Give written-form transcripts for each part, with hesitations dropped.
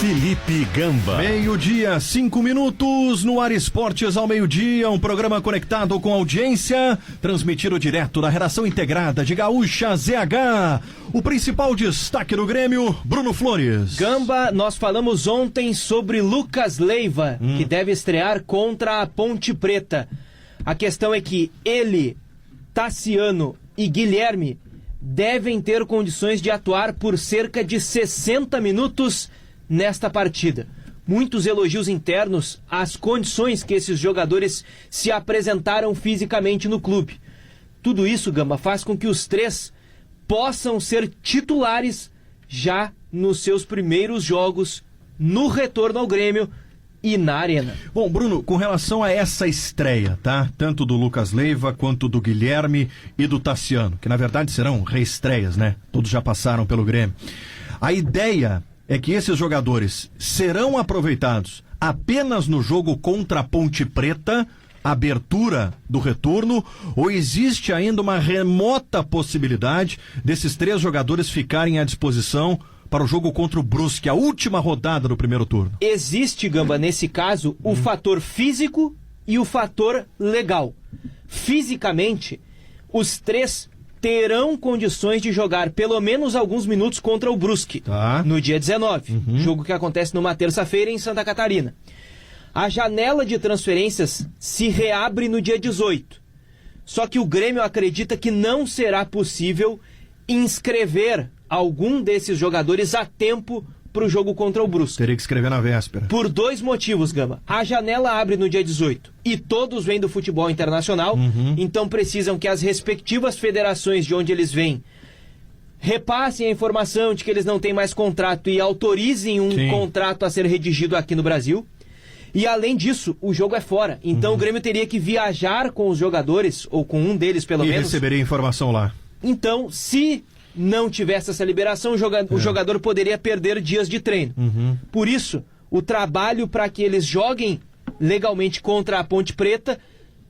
Felipe Gamba. 12:05 no Ar Esportes ao meio-dia, um programa conectado com audiência, transmitido direto da redação integrada de Gaúcha ZH. O principal destaque do Grêmio, Bruno Flores. Gamba, nós falamos ontem sobre Lucas Leiva, que deve estrear contra a Ponte Preta. A questão é que ele, Tassiano e Guilherme devem ter condições de atuar por cerca de 60 minutos nesta partida. Muitos elogios internos às condições que esses jogadores se apresentaram fisicamente no clube. Tudo isso, Gamba, faz com que os três possam ser titulares já nos seus primeiros jogos no retorno ao Grêmio e na Arena. Bom, Bruno, com relação a essa estreia, tá? Tanto do Lucas Leiva quanto do Guilherme e do Tassiano, que na verdade serão reestreias, né? Todos já passaram pelo Grêmio. A ideia é que esses jogadores serão aproveitados apenas no jogo contra a Ponte Preta, abertura do retorno, ou existe ainda uma remota possibilidade desses três jogadores ficarem à disposição para o jogo contra o Brusque, a última rodada do primeiro turno? Existe, Gamba, nesse caso, o fator físico e o fator legal. Fisicamente, os três terão condições de jogar pelo menos alguns minutos contra o Brusque, no dia 19, jogo que acontece numa terça-feira em Santa Catarina. A janela de transferências se reabre no dia 18. Só que o Grêmio acredita que não será possível inscrever algum desses jogadores a tempo para o jogo contra o Brusque. Teria que escrever na véspera. Por dois motivos, Gama. A janela abre no dia 18 e todos vêm do futebol internacional, então precisam que as respectivas federações de onde eles vêm repassem a informação de que eles não têm mais contrato e autorizem um contrato a ser redigido aqui no Brasil. E além disso, o jogo é fora. Então o Grêmio teria que viajar com os jogadores, ou com um deles pelo menos. E receberia informação lá. Então, se não tivesse essa liberação, o jogador poderia perder dias de treino. Por isso, o trabalho para que eles joguem legalmente contra a Ponte Preta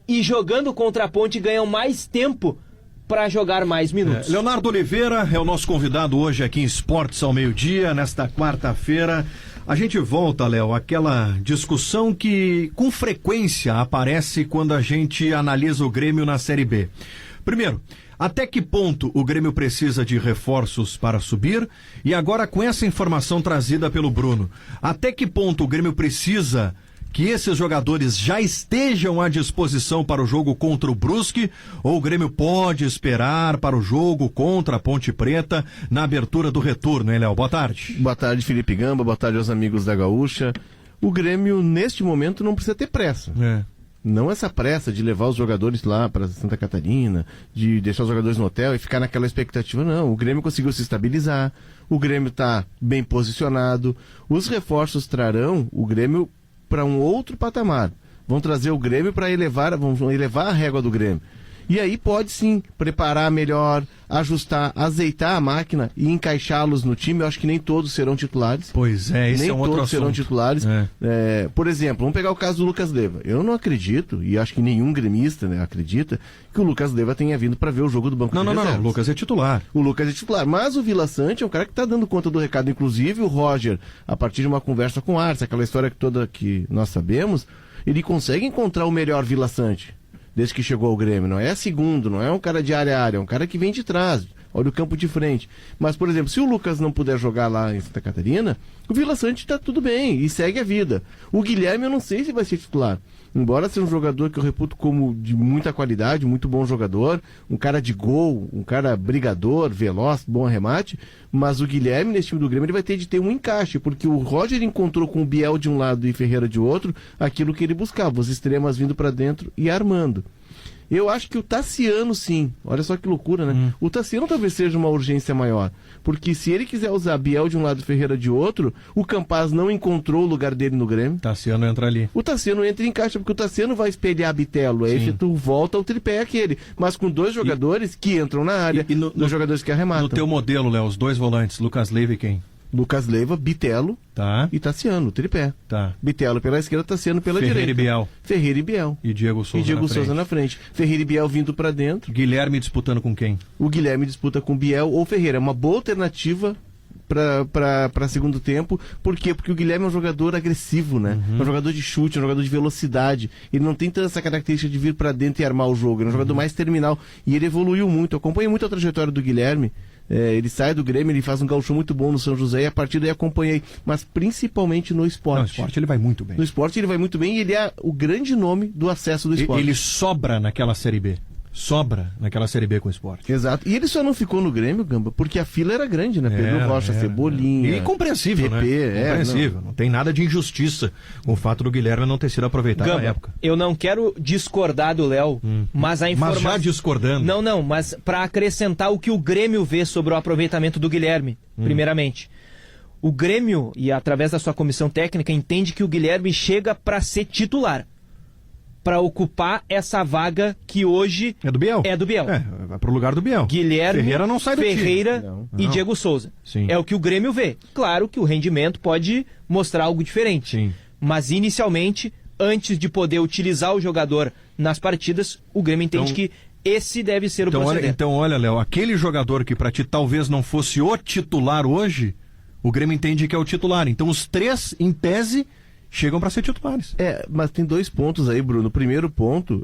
e jogando contra a Ponte ganham mais tempo para jogar mais minutos. Leonardo Oliveira é o nosso convidado hoje aqui em Esportes ao meio-dia, nesta quarta-feira. A gente volta, Léo, àquela discussão que com frequência aparece quando a gente analisa o Grêmio na Série B. Primeiro, até que ponto o Grêmio precisa de reforços para subir? E agora, com essa informação trazida pelo Bruno, até que ponto o Grêmio precisa que esses jogadores já estejam à disposição para o jogo contra o Brusque? Ou o Grêmio pode esperar para o jogo contra a Ponte Preta na abertura do retorno, hein, Léo? Boa tarde. Boa tarde, Felipe Gamba. Boa tarde aos amigos da Gaúcha. O Grêmio, neste momento, não precisa ter pressa. Não essa pressa de levar os jogadores lá para Santa Catarina, de deixar os jogadores no hotel e ficar naquela expectativa. Não, o Grêmio conseguiu se estabilizar, o Grêmio está bem posicionado, os reforços trarão o Grêmio para um outro patamar. Vão trazer o Grêmio para vão elevar a régua do Grêmio. E aí pode sim preparar melhor, ajustar, azeitar a máquina e encaixá-los no time. Eu acho que nem todos serão titulares. Pois é, esse nem é um outro todos serão assunto. titulares. Por exemplo, vamos pegar o caso do Lucas Leiva. Eu não acredito, e acho que nenhum gremista acredita, que o Lucas Leiva tenha vindo para ver o jogo do banco de reservas. Não, o Lucas é titular. O Lucas é titular, mas o Vila Sante é um cara que está dando conta do recado. Inclusive o Roger, a partir de uma conversa com o Arce, aquela história toda que nós sabemos, ele consegue encontrar o melhor Vila Sante desde que chegou ao Grêmio. Não é segundo, não é um cara de área a área, é um cara que vem de trás, olha o campo de frente. Mas, por exemplo, se o Lucas não puder jogar lá em Santa Catarina, o Vila Sante está tudo bem e segue a vida. O Guilherme eu não sei se vai ser titular. Embora seja um jogador que eu reputo como de muita qualidade, muito bom jogador, um cara de gol, um cara brigador, veloz, bom arremate, mas o Guilherme, nesse time do Grêmio, ele vai ter de ter um encaixe, porque o Roger encontrou com o Biel de um lado e Ferreira de outro, aquilo que ele buscava, os extremas vindo para dentro e armando. Eu acho que o Tassiano, sim. Olha só que loucura, né? O Tassiano talvez seja uma urgência maior. Porque se ele quiser usar Biel de um lado e Ferreira de outro, o Campaz não encontrou o lugar dele no Grêmio. Tassiano entra ali. O Tassiano entra em caixa, porque o Tassiano vai espelhar Bitelo. Aí tu volta ao tripé aquele. Mas com dois jogadores que entram na área, dois jogadores que arrematam. No teu modelo, Léo, os dois volantes, Lucas Leiva e quem? Lucas Leiva, Bitelo e Tassiano, tripé. Bitelo pela esquerda, Tassiano pela Ferreira direita. Ferreira e Biel. E Diego Souza na frente. Ferreira e Biel vindo pra dentro. Guilherme disputando com quem? O Guilherme disputa com Biel ou Ferreira. É uma boa alternativa para segundo tempo. Por quê? Porque o Guilherme é um jogador agressivo, né? É um jogador de chute, é um jogador de velocidade. Ele não tem tanta essa característica de vir para dentro e armar o jogo. Ele é um jogador mais terminal. E ele evoluiu muito. Eu acompanho muito a trajetória do Guilherme. Ele sai do Grêmio, ele faz um gauchão muito bom no São José e a partir daí acompanhei. Mas principalmente no esporte. No esporte ele vai muito bem. No esporte ele vai muito bem e ele é o grande nome do acesso do esporte. Ele sobra naquela Série B. Sobra naquela Série B com o esporte. Exato. E ele só não ficou no Grêmio, Gamba, porque a fila era grande, né? Pedro Rocha, Cebolinha. E compreensível, PP, né? Compreensível. Não tem nada de injustiça com o fato do Guilherme não ter sido aproveitado Gamba, na época. Eu não quero discordar do Léo, mas a informação... Mas já discordando. Não, mas para acrescentar o que o Grêmio vê sobre o aproveitamento do Guilherme, primeiramente. O Grêmio, e através da sua comissão técnica, entende que o Guilherme chega para ser titular. Para ocupar essa vaga que hoje é do Biel. Vai pro lugar do Biel. Guilherme, Ferreira não sai do Ferreira time. E Diego Souza. Sim. É o que o Grêmio vê. Claro que o rendimento pode mostrar algo diferente. Sim. Mas inicialmente, antes de poder utilizar o jogador nas partidas, o Grêmio entende que esse deve ser o proceder. Então olha, Léo, aquele jogador que para ti talvez não fosse o titular hoje, o Grêmio entende que é o titular. Então os três, em tese, chegam para ser titulares. Mas tem 2 pontos aí, Bruno. O primeiro ponto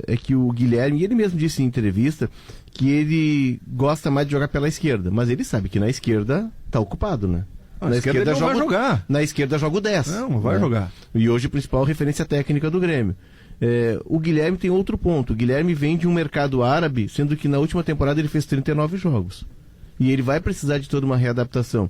é que o Guilherme, ele mesmo disse em entrevista que ele gosta mais de jogar pela esquerda, mas ele sabe que na esquerda tá ocupado, né? Na esquerda ele não vai jogar. Na esquerda joga o 10. Não vai jogar. E hoje a principal referência técnica do Grêmio. O Guilherme tem outro ponto. O Guilherme vem de um mercado árabe, sendo que na última temporada ele fez 39 jogos. E ele vai precisar de toda uma readaptação.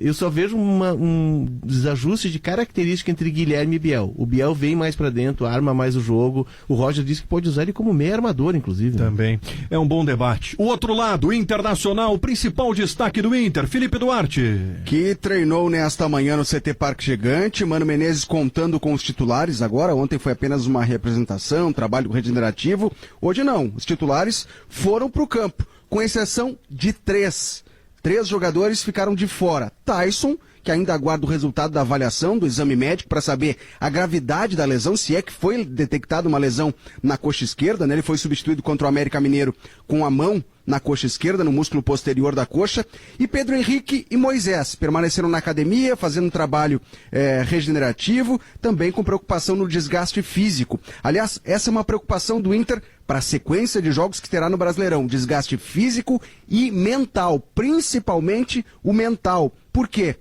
Eu só vejo um desajuste de característica entre Guilherme e Biel. O Biel vem mais pra dentro, arma mais o jogo. O Roger disse que pode usar ele como meio armador, inclusive. Também. É um bom debate. O outro lado, o Internacional, o principal destaque do Inter, Felipe Duarte. Que treinou nesta manhã no CT Parque Gigante. Mano Menezes contando com os titulares agora. Ontem foi apenas uma representação, trabalho regenerativo. Hoje não. Os titulares foram pro campo, com exceção de 3. 3 jogadores ficaram de fora. Tyson, que ainda aguarda o resultado da avaliação do exame médico para saber a gravidade da lesão, se é que foi detectada uma lesão na coxa esquerda, né? Ele foi substituído contra o América Mineiro com a mão na coxa esquerda, no músculo posterior da coxa. E Pedro Henrique e Moisés permaneceram na academia, fazendo um trabalho regenerativo, também com preocupação no desgaste físico. Aliás, essa é uma preocupação do Inter para a sequência de jogos que terá no Brasileirão. Desgaste físico e mental, principalmente o mental. Por quê?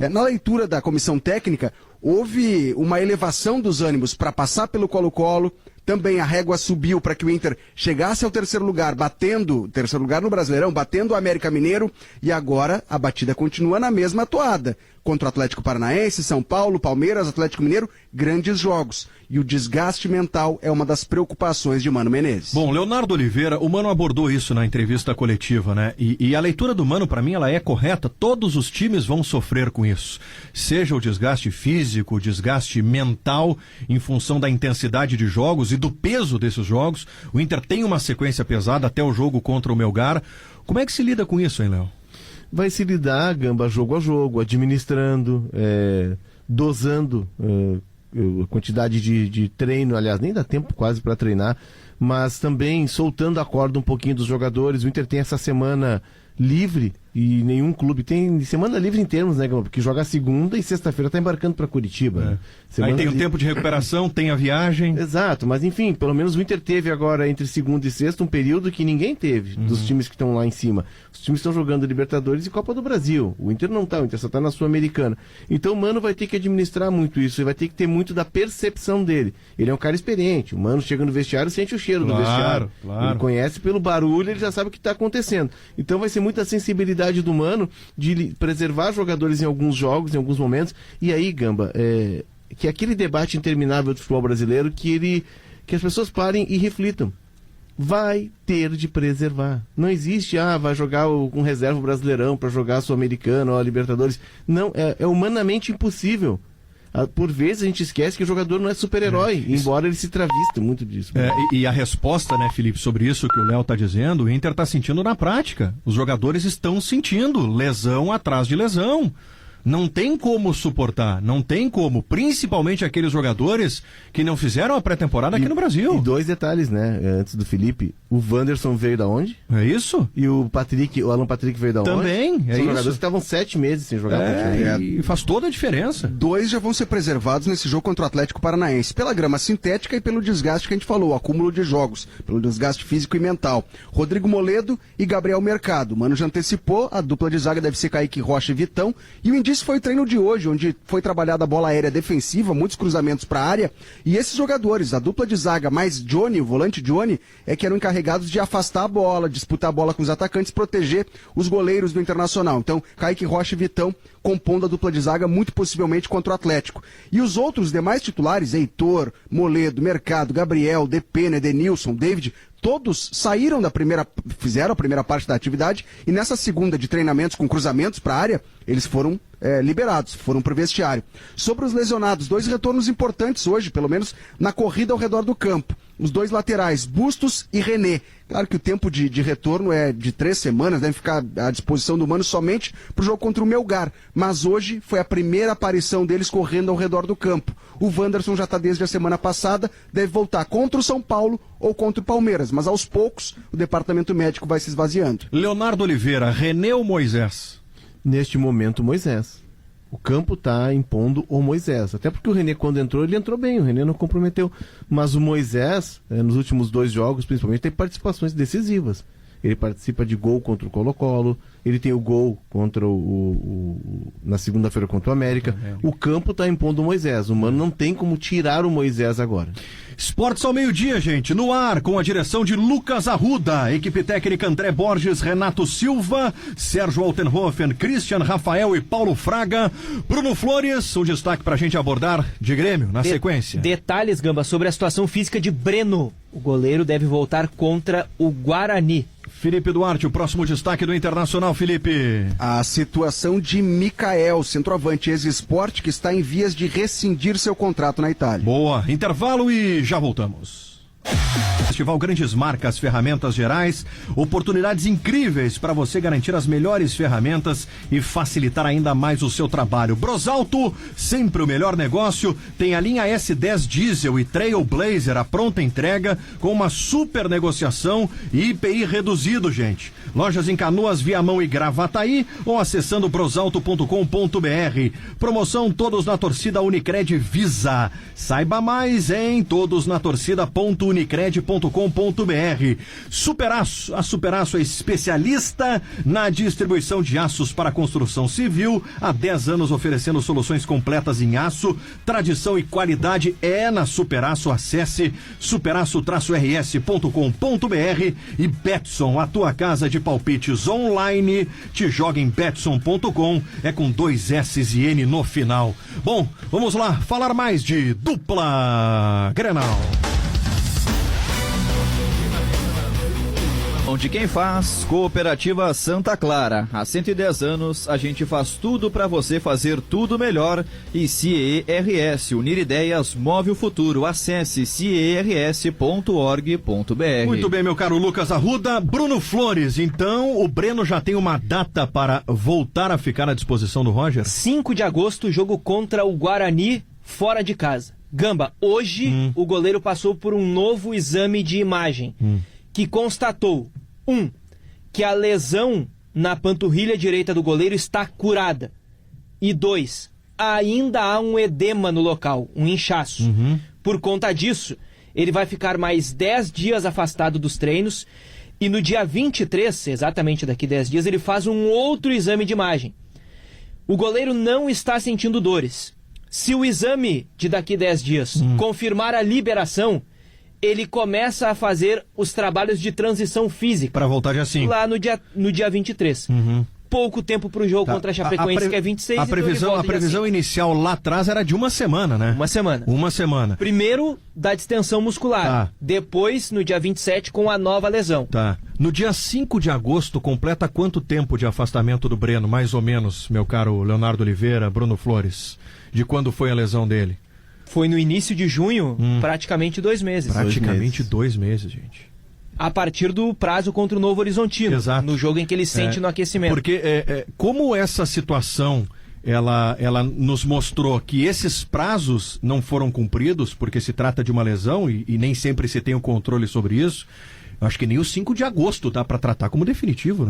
Na leitura da comissão técnica, houve uma elevação dos ânimos para passar pelo Colo-Colo. Também a régua subiu para que o Inter chegasse ao terceiro lugar no Brasileirão, batendo o América Mineiro, e agora a batida continua na mesma toada. Contra o Atlético Paranaense, São Paulo, Palmeiras, Atlético Mineiro, grandes jogos. E o desgaste mental é uma das preocupações de Mano Menezes. Bom, Leonardo Oliveira, o Mano abordou isso na entrevista coletiva, né? E a leitura do Mano, para mim, ela é correta. Todos os times vão sofrer com isso. Seja o desgaste físico, o desgaste mental, em função da intensidade de jogos e do peso desses jogos. O Inter tem uma sequência pesada até o jogo contra o Melgar. Como é que se lida com isso, hein, Léo? Vai se lidar, Gamba, jogo a jogo, administrando, dosando a quantidade de treino. Aliás, nem dá tempo quase para treinar, mas também soltando a corda um pouquinho dos jogadores. O Inter tem essa semana livre, e nenhum clube tem semana livre em termos, né, porque joga segunda e sexta-feira tá embarcando para Curitiba. Né? Aí tem o tempo de recuperação, tem a viagem. Exato, mas enfim, pelo menos o Inter teve agora entre segunda e sexta um período que ninguém teve dos times que estão lá em cima. Os times estão jogando Libertadores e Copa do Brasil. O Inter não tá, o Inter só tá na Sul-Americana. Então o Mano vai ter que administrar muito isso, ele vai ter que ter muito da percepção dele. Ele é um cara experiente, o Mano chega no vestiário, sente o cheiro do vestiário. Claro. Ele conhece pelo barulho, ele já sabe o que está acontecendo. Então vai ser muita sensibilidade do Mano de preservar jogadores em alguns jogos, em alguns momentos. E aí, Gamba, que aquele debate interminável do futebol brasileiro, que as pessoas parem e reflitam. Vai ter de preservar. Não existe, vai jogar com reserva o Brasileirão para jogar a Sul-Americana ou a Libertadores. Não, é humanamente impossível. Por vezes a gente esquece que o jogador não é super-herói, embora ele se travista muito disso. E a resposta, né, Felipe, sobre isso que o Léo está dizendo, o Inter está sentindo na prática. Os jogadores estão sentindo lesão atrás de lesão. Não tem como suportar, não tem como, principalmente aqueles jogadores que não fizeram a pré-temporada aqui no Brasil. E 2 detalhes, né, antes do Felipe. O Wanderson veio da onde? É isso? E o Alan Patrick veio da onde? Também, São jogadores que estavam 7 meses sem jogar contra E faz toda a diferença. 2 já vão ser preservados nesse jogo contra o Atlético Paranaense, pela grama sintética e pelo desgaste que a gente falou, o acúmulo de jogos, pelo desgaste físico e mental. Rodrigo Moledo e Gabriel Mercado. O Mano já antecipou, a dupla de zaga deve ser Kaique Rocha e Vitão. E o indício foi o treino de hoje, onde foi trabalhada a bola aérea defensiva, muitos cruzamentos para a área. E esses jogadores, a dupla de zaga mais Johnny, o volante Johnny, é que eram encarregados de afastar a bola, disputar a bola com os atacantes, proteger os goleiros do Internacional. Então, Kaique Rocha e Vitão compondo a dupla de zaga, muito possivelmente contra o Atlético. E os outros demais titulares, Heitor, Moledo, Mercado, Gabriel, Depena, Edenilson, David, todos fizeram a primeira parte da atividade e nessa segunda de treinamentos com cruzamentos para a área, eles foram liberados, foram para o vestiário. Sobre os lesionados, 2 retornos importantes hoje, pelo menos na corrida ao redor do campo. Os 2 laterais, Bustos e René. Claro que o tempo de retorno é de 3 semanas, deve ficar à disposição do Mano somente para o jogo contra o Melgar. Mas hoje foi a primeira aparição deles correndo ao redor do campo. O Wanderson já está desde a semana passada, deve voltar contra o São Paulo ou contra o Palmeiras. Mas aos poucos o departamento médico vai se esvaziando. Leonardo Oliveira, René ou Moisés? Neste momento, Moisés. O campo está impondo o Moisés. Até porque o René, quando entrou, ele entrou bem. O René não comprometeu. Mas o Moisés, nos últimos 2 jogos, principalmente, tem participações decisivas. Ele participa de gol contra o Colo-Colo. Ele tem o gol contra na segunda-feira contra o América. O campo está impondo o Moisés. O Mano não tem como tirar o Moisés agora. Esportes ao meio-dia, gente, no ar, com a direção de Lucas Arruda, equipe técnica André Borges, Renato Silva, Sérgio Altenhofen, Christian Rafael e Paulo Fraga. Bruno Flores, um destaque pra gente abordar de Grêmio, na sequência. Detalhes, Gamba, sobre a situação física de Breno. O goleiro deve voltar contra o Guarani. Felipe Duarte, o próximo destaque do Internacional, Felipe. A situação de Mikael, centroavante ex-Sport, que está em vias de rescindir seu contrato na Itália. Boa, intervalo e já voltamos. Festival Grandes Marcas, ferramentas gerais, oportunidades incríveis para você garantir as melhores ferramentas e facilitar ainda mais o seu trabalho. Brosalto, sempre o melhor negócio, tem a linha S10 Diesel e Trailblazer, a pronta entrega com uma super negociação e IPI reduzido, gente. Lojas em Canoas, Viamão e Gravataí ou acessando brosalto.com.br. Promoção Todos na Torcida Unicred Visa. Saiba mais em todosnatorcida.unicred.com.br. Superaço, a Superaço é especialista na distribuição de aços para construção civil, há 10 anos oferecendo soluções completas em aço, tradição e qualidade é na Superaço. Acesse superaço-rs.com.br e Betson, a tua casa de palpites online, te joga em betson.com, é com 2 S's e N no final. Bom, vamos lá falar mais de dupla Grenal. De quem faz, Cooperativa Santa Clara. Há 110 anos, a gente faz tudo para você fazer tudo melhor. E CERS, unir ideias, move o futuro. Acesse cers.org.br. Muito bem, meu caro Lucas Arruda. Bruno Flores, então o Breno já tem uma data para voltar a ficar à disposição do Roger? 5 de agosto, jogo contra o Guarani, fora de casa. Gamba, hoje o goleiro passou por um novo exame de imagem que constatou: 1. Que a lesão na panturrilha direita do goleiro está curada. E 2. Ainda há um edema no local, um inchaço. Por conta disso, ele vai ficar mais 10 dias afastado dos treinos e no dia 23, exatamente daqui 10 dias, ele faz um outro exame de imagem. O goleiro não está sentindo dores. Se o exame de daqui 10 dias confirmar a liberação, ele começa a fazer os trabalhos de transição física. Para voltar dia 5. Lá no dia 23. Pouco tempo para o jogo contra a Chapecoense, que é 26. A previsão inicial lá atrás era de uma semana, né? Uma semana. Primeiro, da distensão muscular. Tá. Depois, no dia 27, com a nova lesão. Tá. No dia 5 de agosto, completa quanto tempo de afastamento do Breno, mais ou menos, meu caro Leonardo Oliveira, Bruno Flores? De quando foi a lesão dele? Foi no início de junho, praticamente 2 meses. Praticamente 2 meses, gente. A partir do prazo contra o Novo Horizontino. Exato. No jogo em que ele sente no aquecimento. Porque como essa situação ela nos mostrou que esses prazos não foram cumpridos, porque se trata de uma lesão e nem sempre se tem o controle sobre isso, Acho que nem o 5 de agosto dá para tratar como definitivo,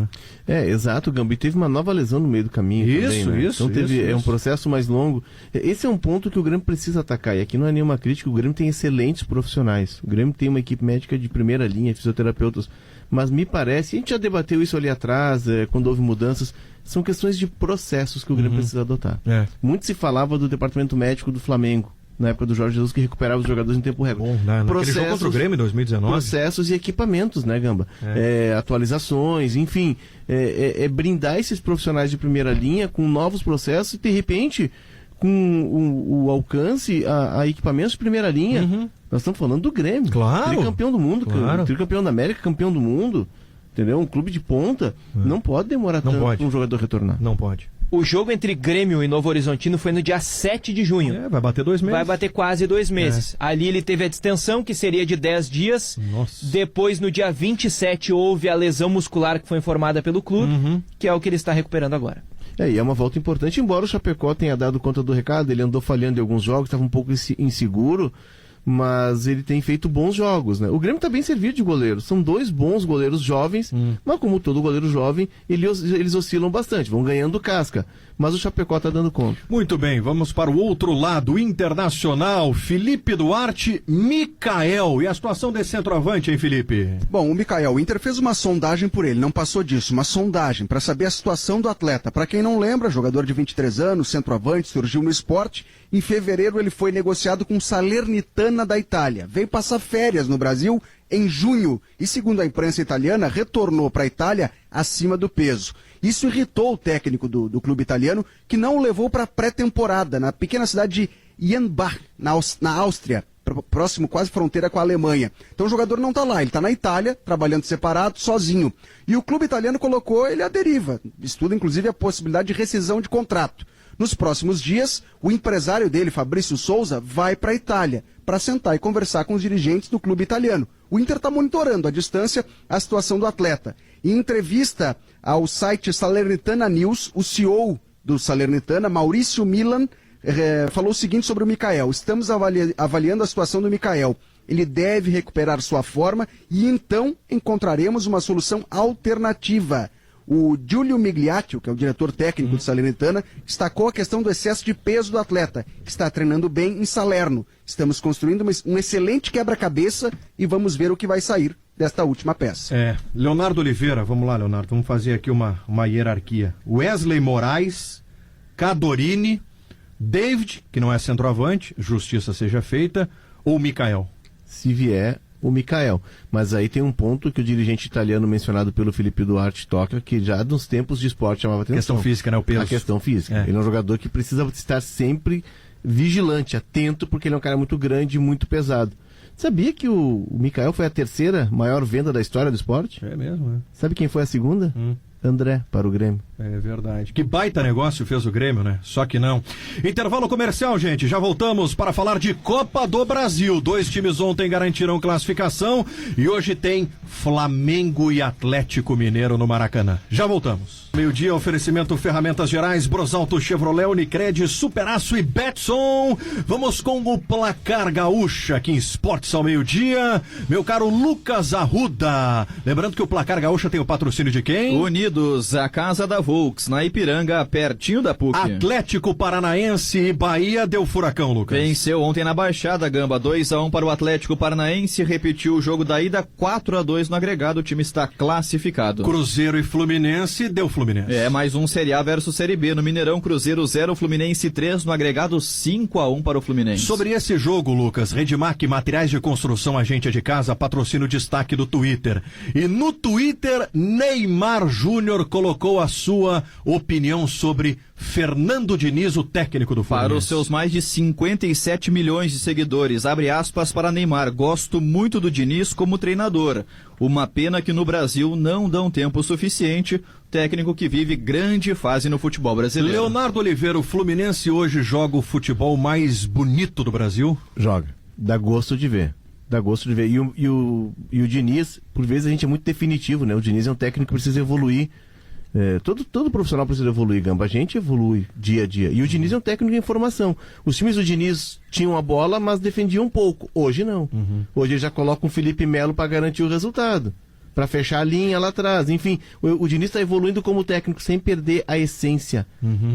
né? Exato, Gambi. Teve uma nova lesão no meio do caminho também, né? Então é um processo mais longo. Esse é um ponto que o Grêmio precisa atacar. E aqui não é nenhuma crítica, o Grêmio tem excelentes profissionais. O Grêmio tem uma equipe médica de primeira linha, fisioterapeutas. Mas me parece, a gente já debateu isso ali atrás, quando houve mudanças, são questões de processos que o Grêmio precisa adotar. Muito se falava do departamento médico do Flamengo, na época do Jorge Jesus, que recuperava os jogadores em tempo recorde. Naquele jogo contra o Grêmio em 2019. Processos e equipamentos, né, Gamba? Atualizações, enfim. Brindar esses profissionais de primeira linha com novos processos e, de repente, com o alcance a equipamentos de primeira linha. Nós estamos falando do Grêmio. Claro. Tricampeão do mundo, tricampeão da América, campeão do mundo. Entendeu? Um clube de ponta. Não pode demorar tanto para um jogador retornar. Não pode. O jogo entre Grêmio e Novo Horizontino foi no dia 7 de junho. Vai bater 2 meses. Vai bater quase 2 meses. Ali ele teve a distensão, que seria de 10 dias. Nossa. Depois, no dia 27, houve a lesão muscular que foi informada pelo clube, que é o que ele está recuperando agora. E é uma volta importante, embora o Chapecó tenha dado conta do recado, ele andou falhando em alguns jogos, estava um pouco inseguro, mas ele tem feito bons jogos, né? O Grêmio está bem servido de goleiros, são 2 bons goleiros jovens, mas como todo goleiro jovem, eles oscilam bastante, vão ganhando casca, mas o Chapecó está dando conta. Muito bem, vamos para o outro lado, internacional, Felipe Duarte, Mikael, e a situação desse centroavante, hein, Felipe? Bom, o Mikael, o Inter fez uma sondagem por ele, não passou disso, uma sondagem para saber a situação do atleta. Para quem não lembra, jogador de 23 anos, centroavante, surgiu no Sport. Em fevereiro ele foi negociado com Salernitana da Itália. Veio passar férias no Brasil em junho e, segundo a imprensa italiana, retornou para a Itália acima do peso. Isso irritou o técnico do clube italiano, que não o levou para a pré-temporada na pequena cidade de Jenbach, na Áustria, próximo quase fronteira com a Alemanha. Então o jogador não está lá, ele está na Itália, trabalhando separado, sozinho. E o clube italiano colocou ele à deriva. Estuda inclusive a possibilidade de rescisão de contrato. Nos próximos dias, o empresário dele, Fabrício Souza, vai para a Itália para sentar e conversar com os dirigentes do clube italiano. O Inter está monitorando à distância a situação do atleta. Em entrevista ao site Salernitana News, o CEO do Salernitana, Maurício Milan, falou o seguinte sobre o Mikael: estamos avaliando a situação do Mikael. Ele deve recuperar sua forma e então encontraremos uma solução alternativa. O Giulio Migliaccio, que é o diretor técnico do Salernitana, destacou a questão do excesso de peso do atleta, que está treinando bem em Salerno. Estamos construindo um excelente quebra-cabeça e vamos ver o que vai sair desta última peça. Leonardo Oliveira, vamos lá, Leonardo, vamos fazer aqui uma hierarquia. Wesley Moraes, Cadorini, David, que não é centroavante, justiça seja feita, ou Mikael? Se vier o Mikael, mas aí tem um ponto que o dirigente italiano mencionado pelo Felipe Duarte toca, que já nos tempos de esporte chamava atenção. Questão física, né? O peso. A questão física. Ele é um jogador que precisa estar sempre vigilante, atento, porque ele é um cara muito grande e muito pesado. Sabia que o Mikael foi a 3ª maior venda da história do esporte? É mesmo, né? Sabe quem foi a 2ª? André, para o Grêmio. É verdade. Que baita negócio fez o Grêmio, né? Só que não. Intervalo comercial, gente. Já voltamos para falar de Copa do Brasil. 2 times ontem garantiram classificação e hoje tem Flamengo e Atlético Mineiro no Maracanã. Já voltamos. Meio-dia, oferecimento Ferramentas Gerais, Brosalto Chevrolet, Unicred, Superaço e Betson. Vamos com o Placar Gaúcha aqui em Esportes ao meio-dia. Meu caro Lucas Arruda. Lembrando que o Placar Gaúcha tem o patrocínio de quem? Unidos, a casa da Volks, na Ipiranga, pertinho da PUC. Atlético Paranaense e Bahia deu furacão, Lucas. Venceu ontem na Baixada, Gamba, 2-1 para o Atlético Paranaense, repetiu o jogo da ida, 4-2 no agregado, o time está classificado. Cruzeiro e Fluminense deu Fluminense. Mais um Série A versus Série B no Mineirão, Cruzeiro 0, Fluminense 3, no agregado 5-1 para o Fluminense. Sobre esse jogo, Lucas, Redmac, materiais de construção, agente de casa, patrocínio destaque do Twitter. E no Twitter, Neymar Júnior colocou a sua opinião sobre Fernando Diniz, o técnico do Fluminense. Para os seus mais de 57 milhões de seguidores, abre aspas para Neymar: gosto muito do Diniz como treinador. Uma pena que no Brasil não dão tempo suficiente. Técnico que vive grande fase no futebol brasileiro. Leonardo Oliveira, o Fluminense hoje joga o futebol mais bonito do Brasil? Joga. Dá gosto de ver. Dá gosto de ver. E o Diniz, por vezes a gente é muito definitivo, né? O Diniz é um técnico que precisa evoluir. Todo profissional precisa evoluir, Gamba. A gente evolui dia a dia. E o Diniz é um técnico de informação. Os times do Diniz tinham a bola, mas defendiam um pouco. Hoje não. Hoje ele já coloca um Felipe Melo para garantir o resultado. para fechar a linha lá atrás. Enfim, o Diniz está evoluindo como técnico sem perder a essência.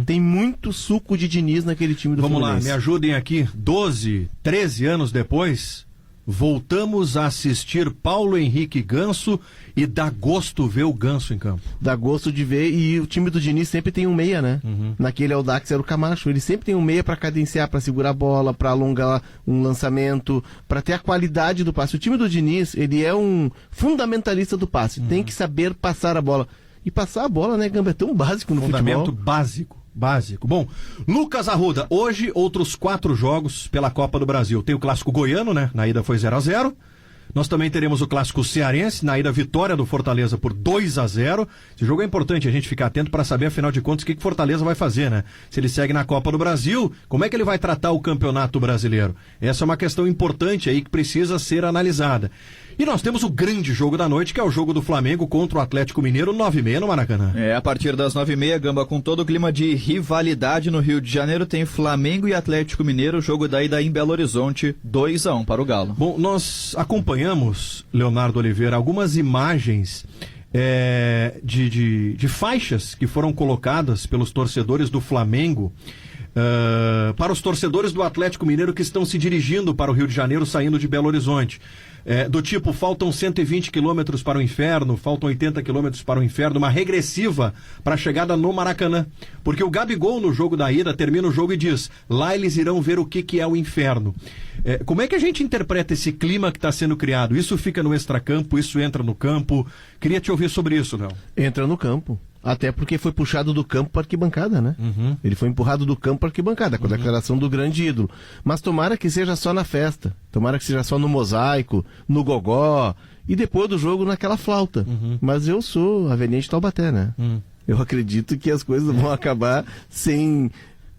Tem muito suco de Diniz naquele time do Fluminense. Vamos lá, me ajudem aqui. 12, 13 anos depois, voltamos a assistir Paulo Henrique Ganso e dá gosto ver o Ganso em campo. Dá gosto de ver, e o time do Diniz sempre tem um meia, né? Naquele Audax era o Camacho, ele sempre tem um meia para cadenciar, para segurar a bola, para alongar um lançamento, para ter a qualidade do passe. O time do Diniz, ele é um fundamentalista do passe, tem que saber passar a bola. E passar a bola, né, Gamba, é tão básico no Fundamento futebol. básico. Bom, Lucas Arruda, hoje outros 4 jogos pela Copa do Brasil. Tem o Clássico Goiano, né? Na ida foi 0-0. Nós também teremos o Clássico Cearense, na ida vitória do Fortaleza por 2-0. Esse jogo é importante a gente ficar atento para saber, afinal de contas, o que Fortaleza vai fazer, né? Se ele segue na Copa do Brasil, como é que ele vai tratar o Campeonato Brasileiro? Essa é uma questão importante aí que precisa ser analisada. E nós temos o grande jogo da noite, que é o jogo do Flamengo contra o Atlético Mineiro, 9h30 no Maracanã. A partir das 9h30, Gamba, com todo o clima de rivalidade no Rio de Janeiro, tem Flamengo e Atlético Mineiro, jogo da ida em Belo Horizonte, 2-1 para o Galo. Bom, nós acompanhamos, Leonardo Oliveira, algumas imagens de faixas que foram colocadas pelos torcedores do Flamengo para os torcedores do Atlético Mineiro que estão se dirigindo para o Rio de Janeiro, saindo de Belo Horizonte. Do tipo, faltam 120 quilômetros para o inferno, faltam 80 quilômetros para o inferno, uma regressiva para a chegada no Maracanã. Porque o Gabigol, no jogo da ida, termina o jogo e diz, lá eles irão ver o que é o inferno. Como é que a gente interpreta esse clima que está sendo criado? Isso fica no extracampo, isso entra no campo? Queria te ouvir sobre isso, Léo. Entra no campo. Até porque foi puxado do campo para arquibancada, né? Ele foi empurrado do campo para arquibancada, com a declaração do grande ídolo. Mas tomara que seja só na festa. Tomara que seja só no mosaico, no gogó, e depois do jogo naquela flauta. Mas eu sou Aveniente Taubaté, né? Eu acredito que as coisas vão acabar sem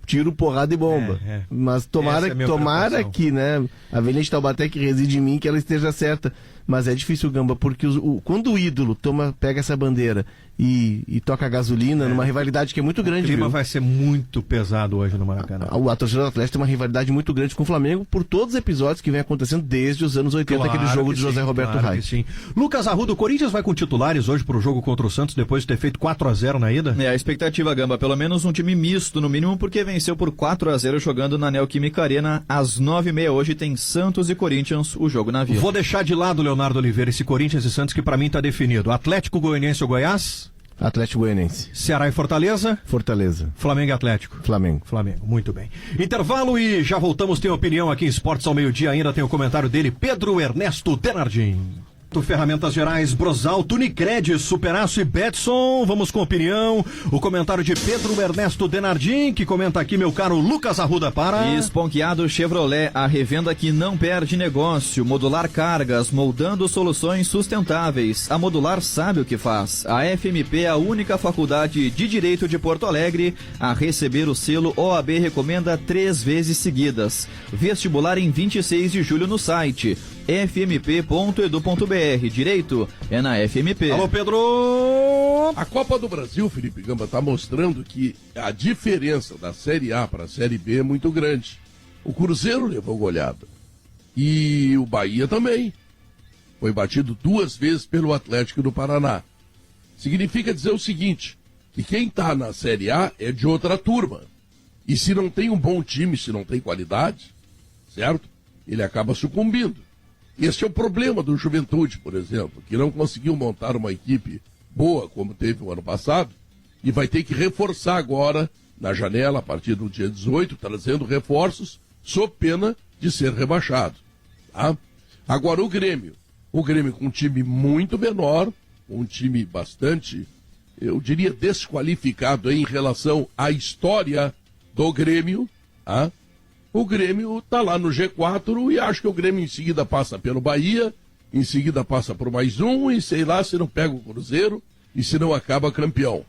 tiro, porrada e bomba. Mas tomara que, né, a Aveniente Taubaté que reside em mim, que ela esteja certa. Mas é difícil, Gamba, porque quando o ídolo pega essa bandeira e toca gasolina numa rivalidade que é muito grande. O clima vai ser muito pesado hoje no Maracanã. A torcida do Atlético tem uma rivalidade muito grande com o Flamengo por todos os episódios que vem acontecendo desde os anos 80, aquele jogo de José Roberto Reis. Sim. Lucas Arruda, o Corinthians vai com titulares hoje para o jogo contra o Santos, depois de ter feito 4-0 na ida? A expectativa, Gamba, pelo menos um time misto, no mínimo, porque venceu por 4-0 jogando na Neoquímica Arena. Às 9h30 hoje tem Santos e Corinthians, o jogo na Vila. Vou deixar de lado, Leonardo Oliveira, esse Corinthians e Santos que para mim está definido. Atlético Goianiense ou Goiás? Atlético Goianiense. Ceará e Fortaleza? Fortaleza. Flamengo e Atlético? Flamengo, muito bem. Intervalo e já voltamos, tem opinião aqui em Esportes ao meio-dia, ainda tem o comentário dele, Pedro Ernesto Denardim. Ferramentas Gerais, Brosalto, Unicred, Superaço e Betson. Vamos com opinião. O comentário de Pedro Ernesto Denardim, que comenta aqui, meu caro Lucas Arruda para... Esponqueado Chevrolet, a revenda que não perde negócio. Modular Cargas, moldando soluções sustentáveis. A Modular sabe o que faz. A FMP é a única faculdade de Direito de Porto Alegre a receber o selo OAB Recomenda 3 vezes seguidas. Vestibular em 26 de julho no site fmp.edu.br. Direito é na FMP. Alô, Pedro! A Copa do Brasil, Felipe Gamba, está mostrando que a diferença da Série A para a Série B é muito grande. O Cruzeiro levou goleada. E o Bahia também. Foi batido 2 vezes pelo Atlético do Paraná. Significa dizer o seguinte, que quem está na Série A é de outra turma. E se não tem um bom time, se não tem qualidade, certo? Ele acaba sucumbindo. Esse é o problema do Juventude, por exemplo, que não conseguiu montar uma equipe boa como teve o ano passado e vai ter que reforçar agora na janela a partir do dia 18, trazendo reforços sob pena de ser rebaixado. Tá? Agora o Grêmio com um time muito menor, um time bastante, eu diria, desqualificado em relação à história do Grêmio, tá? O Grêmio está lá no G4 e acho que o Grêmio em seguida passa pelo Bahia, em seguida passa por mais um e sei lá se não pega o Cruzeiro e se não acaba campeão.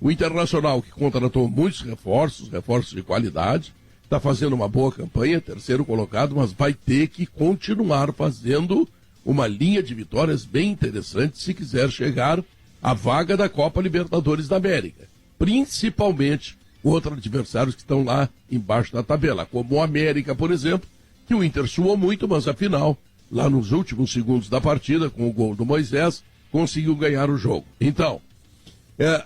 O Internacional, que contratou muitos reforços de qualidade, está fazendo uma boa campanha, 3º colocado, mas vai ter que continuar fazendo uma linha de vitórias bem interessante se quiser chegar à vaga da Copa Libertadores da América. Principalmente outros adversários que estão lá embaixo da tabela, como o América, por exemplo, que o Inter suou muito, mas afinal, lá nos últimos segundos da partida, com o gol do Moisés, conseguiu ganhar o jogo. Então,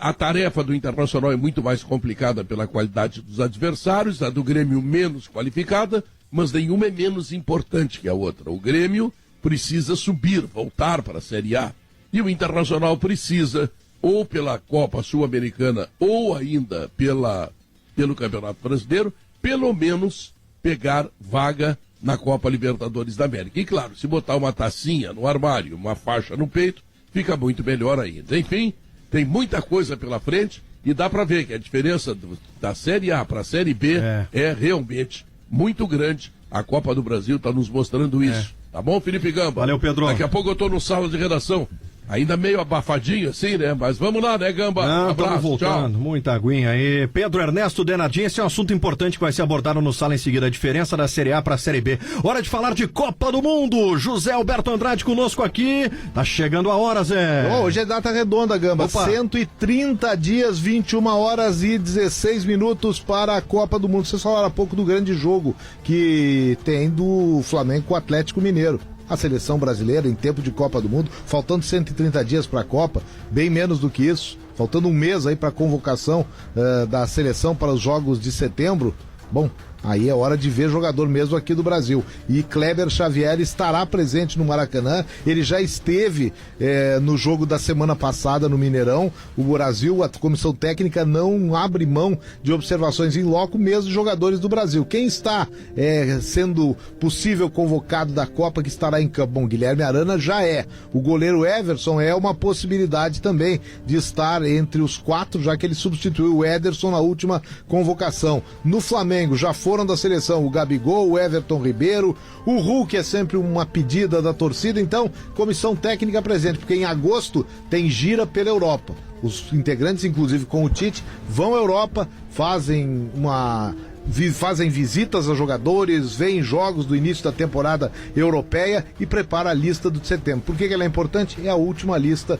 a tarefa do Internacional é muito mais complicada pela qualidade dos adversários, a do Grêmio menos qualificada, mas nenhuma é menos importante que a outra. O Grêmio precisa subir, voltar para a Série A. E o Internacional precisa, ou pela Copa Sul-Americana, ou ainda pelo Campeonato Brasileiro, pelo menos pegar vaga na Copa Libertadores da América. E claro, se botar uma tacinha no armário, uma faixa no peito, fica muito melhor ainda. Enfim, tem muita coisa pela frente e dá para ver que a diferença da Série A para a Série B é realmente muito grande. A Copa do Brasil está nos mostrando isso. Tá bom, Felipe Gamba? Valeu, Pedro. Daqui a pouco eu estou no sala de redação. Ainda meio abafadinho assim, né? Mas vamos lá, né, Gamba? Não, Abraço, estamos voltando. tchau. Muita aguinha aí. Pedro Ernesto Denardinho, esse é um assunto importante que vai ser abordado no Sala em seguida. A diferença da Série A para a Série B. Hora de falar de Copa do Mundo. José Alberto Andrade conosco aqui. Tá chegando a hora, Zé. Hoje é data redonda, Gamba. Opa. 130 dias, 21 horas e 16 minutos para a Copa do Mundo. Vocês falaram há pouco do grande jogo que tem do Flamengo com o Atlético Mineiro. A seleção brasileira em tempo de Copa do Mundo, faltando 130 dias para a Copa, bem menos do que isso, faltando um mês aí para a convocação da seleção para os Jogos de Setembro. Bom, aí é hora de ver jogador mesmo aqui do Brasil. E Kleber Xavier estará presente no Maracanã. Ele já esteve no jogo da semana passada no Mineirão. O Brasil, a comissão técnica não abre mão de observações em loco, mesmo jogadores do Brasil. Quem está sendo possível convocado da Copa que estará em campo? Bom, Guilherme Arana já é. O goleiro Everson é uma possibilidade também de estar entre os 4, já que ele substituiu o Ederson na última convocação. No Flamengo já foram da seleção o Gabigol, o Everton Ribeiro, o Hulk é sempre uma pedida da torcida, então comissão técnica presente, porque em agosto tem gira pela Europa. Os integrantes, inclusive com o Tite, vão à Europa, fazem visitas a jogadores, veem jogos do início da temporada europeia e prepara a lista do de setembro. Por que ela é importante? É a última lista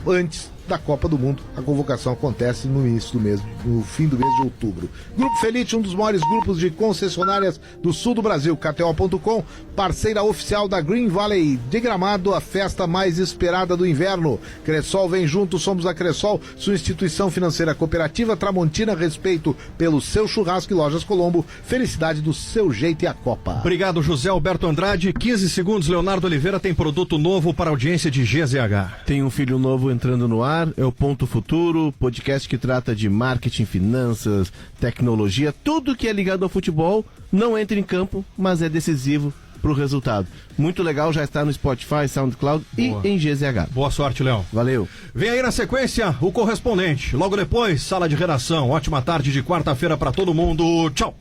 antes da Copa do Mundo. A convocação acontece no início do mês, no fim do mês de outubro. Grupo Felite, um dos maiores grupos de concessionárias do sul do Brasil, KTO.com, parceira oficial da Green Valley de Gramado, a festa mais esperada do inverno. Cressol vem junto, somos a Cressol, sua instituição financeira cooperativa Tramontina, respeito pelo seu churrasco e Lojas Colombo, felicidade do seu jeito e a Copa. Obrigado, José Alberto Andrade. 15 segundos, Leonardo Oliveira tem produto novo para a audiência de GZH. Tem um filho novo entrando no ar, é o Ponto Futuro, podcast que trata de marketing, finanças, tecnologia, tudo que é ligado ao futebol, não entra em campo, mas é decisivo para o resultado. Muito legal, já está no Spotify, SoundCloud e em GZH. Boa sorte, Léo. Valeu. Vem aí na sequência o correspondente. Logo depois, sala de redação. Ótima tarde de quarta-feira para todo mundo. Tchau.